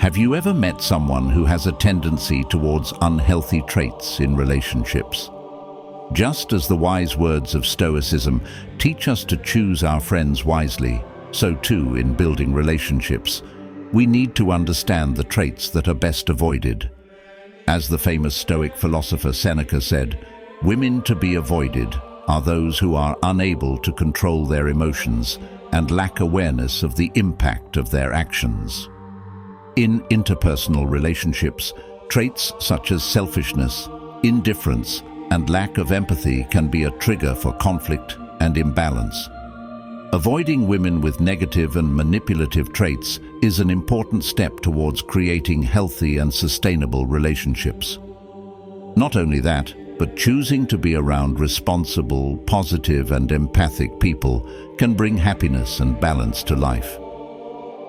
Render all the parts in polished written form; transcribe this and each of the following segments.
Have you ever met someone who has a tendency towards unhealthy traits in relationships? Just as the wise words of Stoicism teach us to choose our friends wisely, so too in building relationships, we need to understand the traits that are best avoided. As the famous Stoic philosopher Seneca said, "Women to be avoided are those who are unable to control their emotions and lack awareness of the impact of their actions." In interpersonal relationships, traits such as selfishness, indifference, and lack of empathy can be a trigger for conflict and imbalance. Avoiding women with negative and manipulative traits is an important step towards creating healthy and sustainable relationships. Not only that, but choosing to be around responsible, positive, and empathic people can bring happiness and balance to life.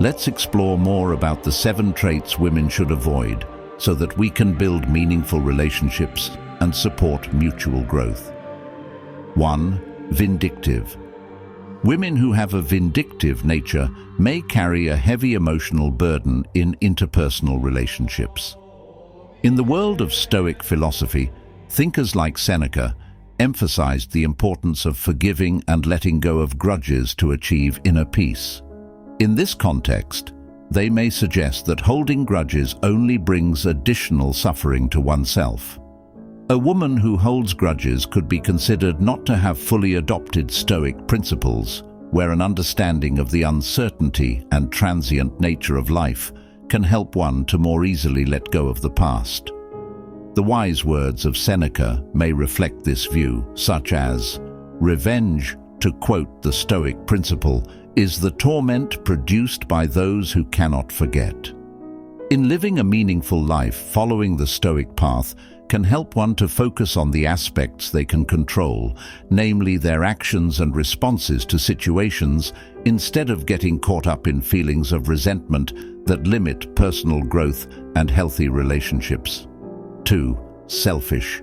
Let's explore more about the 7 traits women should avoid so that we can build meaningful relationships and support mutual growth. 1. Vindictive. Women who have a vindictive nature may carry a heavy emotional burden in interpersonal relationships. In the world of Stoic philosophy, thinkers like Seneca emphasized the importance of forgiving and letting go of grudges to achieve inner peace. In this context, they may suggest that holding grudges only brings additional suffering to oneself. A woman who holds grudges could be considered not to have fully adopted Stoic principles, where an understanding of the uncertainty and transient nature of life can help one to more easily let go of the past. The wise words of Seneca may reflect this view, such as, "Revenge, to quote the Stoic principle, is the torment produced by those who cannot forget." In living a meaningful life, following the Stoic path can help one to focus on the aspects they can control, namely their actions and responses to situations, instead of getting caught up in feelings of resentment that limit personal growth and healthy relationships. 2. Selfish.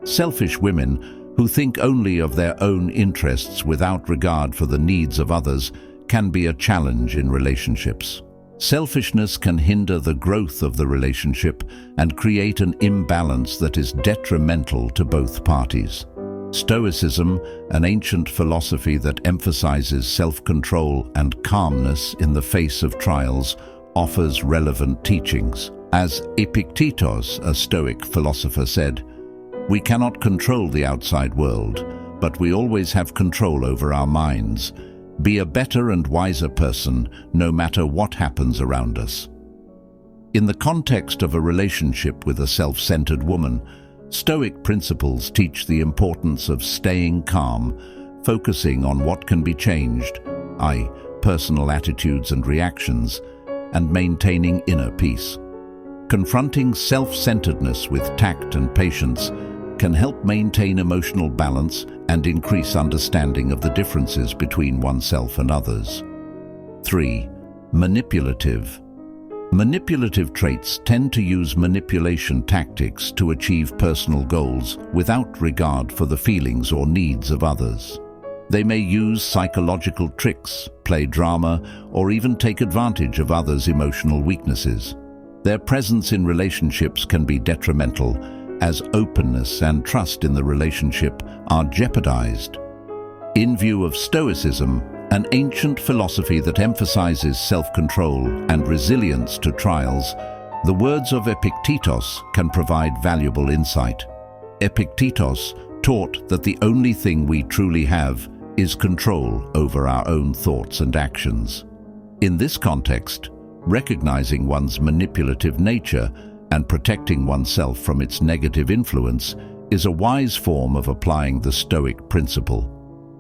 Selfish women who think only of their own interests without regard for the needs of others can be a challenge in relationships. Selfishness can hinder the growth of the relationship and create an imbalance that is detrimental to both parties. Stoicism, an ancient philosophy that emphasizes self-control and calmness in the face of trials, offers relevant teachings. As Epictetus, a Stoic philosopher, said, "We cannot control the outside world, but we always have control over our minds. Be a better and wiser person, no matter what happens around us." In the context of a relationship with a self-centered woman, Stoic principles teach the importance of staying calm, focusing on what can be changed, i.e., personal attitudes and reactions, and maintaining inner peace. Confronting self-centeredness with tact and patience can help maintain emotional balance and increase understanding of the differences between oneself and others. 3. Manipulative. Manipulative traits tend to use manipulation tactics to achieve personal goals without regard for the feelings or needs of others. They may use psychological tricks, play drama, or even take advantage of others' emotional weaknesses. Their presence in relationships can be detrimental, as openness and trust in the relationship are jeopardized. In view of Stoicism, an ancient philosophy that emphasizes self-control and resilience to trials, the words of Epictetus can provide valuable insight. Epictetus taught that the only thing we truly have is control over our own thoughts and actions. In this context, recognizing one's manipulative nature and protecting oneself from its negative influence is a wise form of applying the Stoic principle.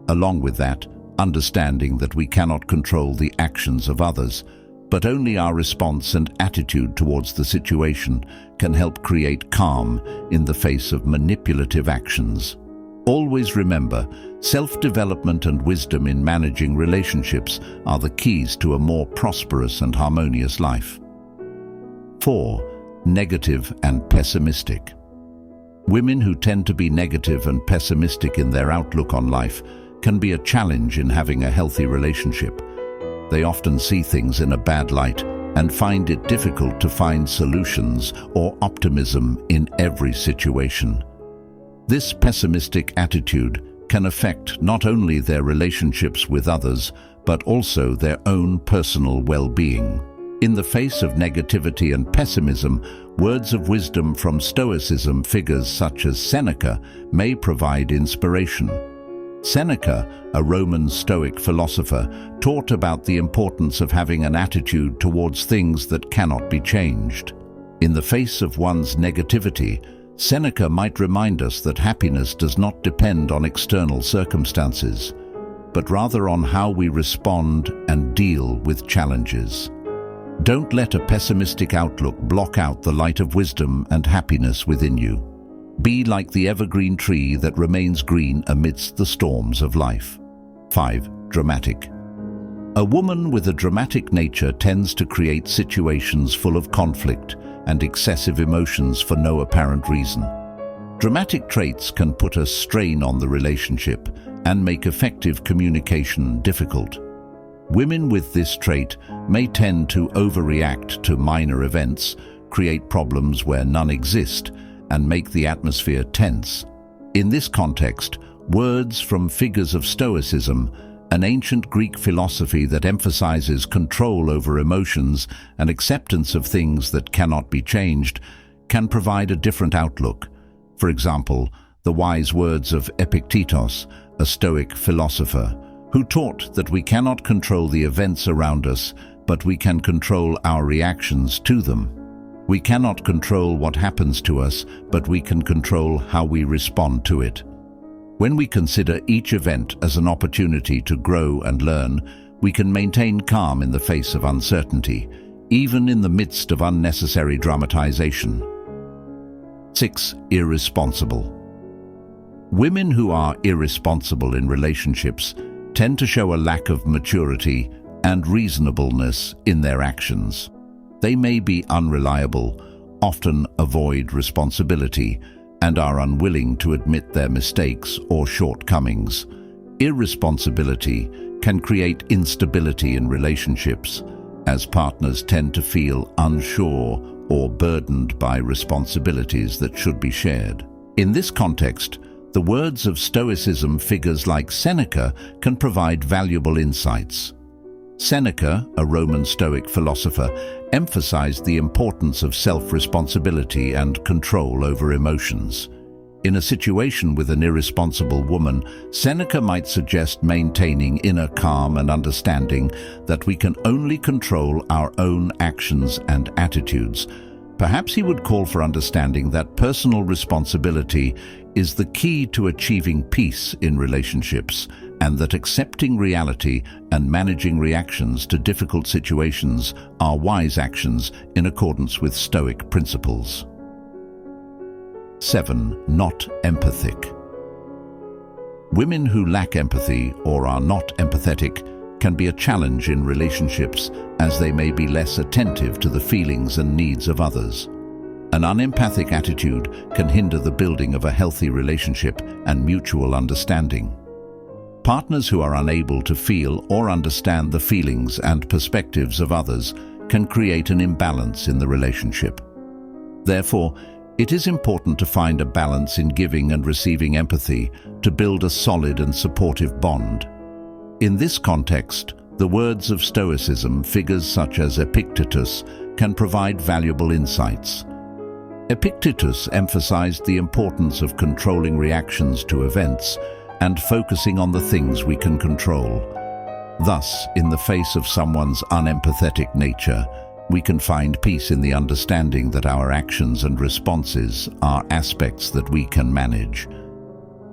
Along with that, understanding that we cannot control the actions of others, but only our response and attitude towards the situation can help create calm in the face of manipulative actions. Always remember, self-development and wisdom in managing relationships are the keys to a more prosperous and harmonious life. 4. Negative and pessimistic. Women who tend to be negative and pessimistic in their outlook on life can be a challenge in having a healthy relationship. They often see things in a bad light and find it difficult to find solutions or optimism in every situation. This pessimistic attitude can affect not only their relationships with others, but also their own personal well-being. In the face of negativity and pessimism, words of wisdom from Stoicism figures such as Seneca may provide inspiration. Seneca, a Roman Stoic philosopher, taught about the importance of having an attitude towards things that cannot be changed. In the face of one's negativity, Seneca might remind us that happiness does not depend on external circumstances, but rather on how we respond and deal with challenges. Don't let a pessimistic outlook block out the light of wisdom and happiness within you. Be like the evergreen tree that remains green amidst the storms of life. 5. Dramatic. A woman with a dramatic nature tends to create situations full of conflict and excessive emotions for no apparent reason. Dramatic traits can put a strain on the relationship and make effective communication difficult. Women with this trait may tend to overreact to minor events, create problems where none exist, and make the atmosphere tense. In this context, words from figures of Stoicism, an ancient Greek philosophy that emphasizes control over emotions and acceptance of things that cannot be changed, can provide a different outlook. For example, the wise words of Epictetus, a Stoic philosopher, who taught that we cannot control the events around us, but we can control our reactions to them. We cannot control what happens to us, but we can control how we respond to it. When we consider each event as an opportunity to grow and learn, we can maintain calm in the face of uncertainty, even in the midst of unnecessary dramatization. 6. Irresponsible. Women who are irresponsible in relationships tend to show a lack of maturity and reasonableness in their actions. They may be unreliable, often avoid responsibility, and are unwilling to admit their mistakes or shortcomings. Irresponsibility can create instability in relationships, as partners tend to feel unsure or burdened by responsibilities that should be shared. In this context, the words of Stoicism figures like Seneca can provide valuable insights. Seneca, a Roman Stoic philosopher, emphasized the importance of self-responsibility and control over emotions. In a situation with an irresponsible woman, Seneca might suggest maintaining inner calm and understanding that we can only control our own actions and attitudes. Perhaps he would call for understanding that personal responsibility is the key to achieving peace in relationships, and that accepting reality and managing reactions to difficult situations are wise actions in accordance with Stoic principles. 7. Not empathic. Women who lack empathy or are not empathetic can be a challenge in relationships, as they may be less attentive to the feelings and needs of others. An unempathic attitude can hinder the building of a healthy relationship and mutual understanding. Partners who are unable to feel or understand the feelings and perspectives of others can create an imbalance in the relationship. Therefore, it is important to find a balance in giving and receiving empathy to build a solid and supportive bond. In this context, the words of Stoicism figures such as Epictetus can provide valuable insights. Epictetus emphasized the importance of controlling reactions to events and focusing on the things we can control. Thus, in the face of someone's unempathetic nature, we can find peace in the understanding that our actions and responses are aspects that we can manage.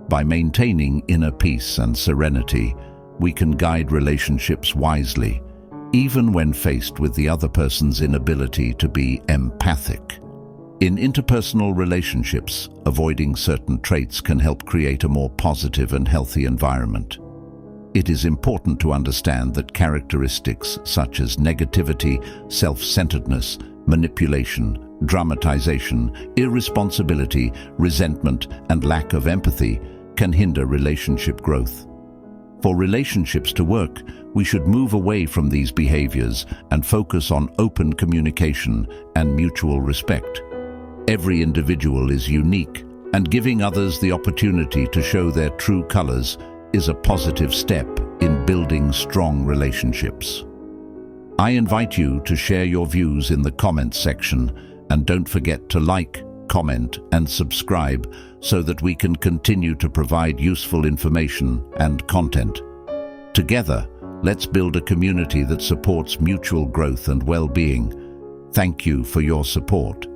By maintaining inner peace and serenity, we can guide relationships wisely, even when faced with the other person's inability to be empathic. In interpersonal relationships, avoiding certain traits can help create a more positive and healthy environment. It is important to understand that characteristics such as negativity, self-centeredness, manipulation, dramatization, irresponsibility, resentment, and lack of empathy can hinder relationship growth. For relationships to work, we should move away from these behaviors and focus on open communication and mutual respect. Every individual is unique, and giving others the opportunity to show their true colors is a positive step in building strong relationships. I invite you to share your views in the comments section, and don't forget to like, comment, and subscribe so that we can continue to provide useful information and content. Together, let's build a community that supports mutual growth and well-being. Thank you for your support.